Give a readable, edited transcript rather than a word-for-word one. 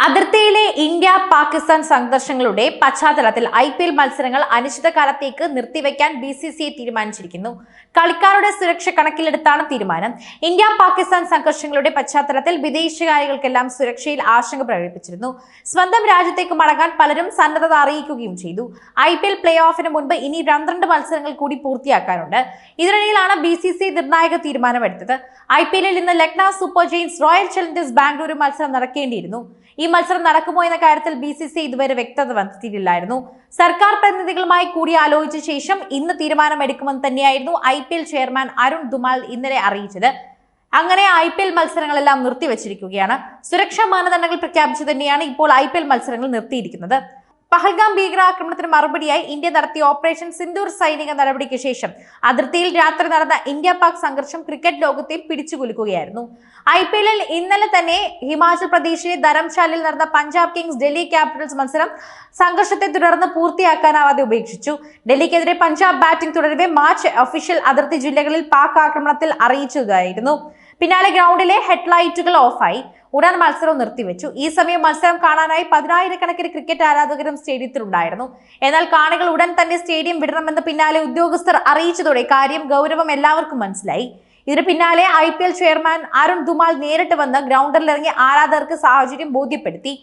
അതിർത്തിയിലെ ഇന്ത്യ പാകിസ്ഥാൻ സംഘർഷങ്ങളുടെ പശ്ചാത്തലത്തിൽ IPL മത്സരങ്ങൾ അനിശ്ചിതകാലത്തേക്ക് നിർത്തിവെക്കാൻ BCCI തീരുമാനിച്ചിരിക്കുന്നു. കളിക്കാരുടെ സുരക്ഷ കണക്കിലെടുത്താണ് തീരുമാനം. ഇന്ത്യ പാകിസ്ഥാൻ സംഘർഷങ്ങളുടെ പശ്ചാത്തലത്തിൽ വിദേശികൾക്കെല്ലാം സുരക്ഷയിൽ ആശങ്ക പ്രകടിപ്പിച്ചിരുന്നു. സ്വന്തം രാജ്യത്തേക്ക് മടങ്ങാൻ പലരും സന്നദ്ധത അറിയിക്കുകയും ചെയ്തു. IPL പ്ലേ ഓഫിന് മുൻപ് ഇനി 12 മത്സരങ്ങൾ കൂടി പൂർത്തിയാക്കാനുണ്ട്. ഇതിനിടയിലാണ് BCCI നിർണായക തീരുമാനമെടുത്തത്. IPL-ൽ ഇന്ന് Lucknow super giants royal Challengers Bengaluru മത്സരം നടക്കേണ്ടിയിരുന്നു. ഈ മത്സരം നടക്കുമോ എന്ന കാര്യത്തിൽ BCCI ഇതുവരെ വ്യക്തത വരുത്തിയിട്ടില്ലായിരുന്നു. സർക്കാർ പ്രതിനിധികളുമായി കൂടിയാലോചിച്ച ശേഷം ഇന്ന് തീരുമാനമെടുക്കുമെന്ന് തന്നെയായിരുന്നു IPL ചെയർമാൻ അരുൺ ധുമാൽ ഇന്നലെ അറിയിച്ചത്. അങ്ങനെ IPL മത്സരങ്ങളെല്ലാം നിർത്തിവച്ചിരിക്കുകയാണ്. സുരക്ഷാ മാനദണ്ഡങ്ങൾ പ്രഖ്യാപിച്ചു തന്നെയാണ് ഇപ്പോൾ IPL മത്സരങ്ങൾ നിർത്തിയിരിക്കുന്നത്. പഹൽഗാം ഭീകരാക്രമണത്തിന് മറുപടിയായി ഇന്ത്യ നടത്തിയ ഓപ്പറേഷൻ സിന്ദൂർ സൈനിക നടപടിക്ക് ശേഷം അതിർത്തിയിൽ രാത്രി നടന്ന ഇന്ത്യ പാക് സംഘർഷം ക്രിക്കറ്റ് ലോകത്തെ പിടിച്ചുകുലുക്കുകയായിരുന്നു. IPL-ൽ ഇന്നലെ തന്നെ ഹിമാചൽ പ്രദേശിലെ ധരംശാലയിൽ നടന്ന പഞ്ചാബ് കിങ്സ് ഡൽഹി ക്യാപിറ്റൽസ് മത്സരം സംഘർഷത്തെ തുടർന്ന് പൂർത്തിയാക്കാനാവാതെ ഉപേക്ഷിച്ചു. ഡൽഹിക്കെതിരെ പഞ്ചാബ് ബാറ്റിംഗ് തുടരവെ മാച്ച് ഒഫീഷ്യൽ അതിർത്തി ജില്ലകളിൽ പാക് ആക്രമണത്തിൽ അറിയിച്ചതായിരുന്നു. പിന്നാലെ ഗ്രൗണ്ടിലെ ഹെഡ്ലൈറ്റുകൾ ഓഫായി. ഉടൻ മത്സരം നിർത്തിവെച്ചു. ഈ സമയം മത്സരം കാണാനായി 10,000-കണക്കിന് ക്രിക്കറ്റ് ആരാധകരും സ്റ്റേഡിയത്തിലുണ്ടായിരുന്നു. എന്നാൽ കാണികൾ ഉടൻ തന്നെ സ്റ്റേഡിയം വിടണമെന്ന് പിന്നാലെ ഉദ്യോഗസ്ഥർ അറിയിച്ചതോടെ കാര്യം ഗൗരവം എല്ലാവർക്കും മനസ്സിലായി. ഇതിന് പിന്നാലെ IPL ചെയർമാൻ അരുൺ ധുമാൽ നേരിട്ട് വന്ന് ഗ്രൗണ്ടിലിറങ്ങി ആരാധകർക്ക് സാഹചര്യം ബോധ്യപ്പെടുത്തി.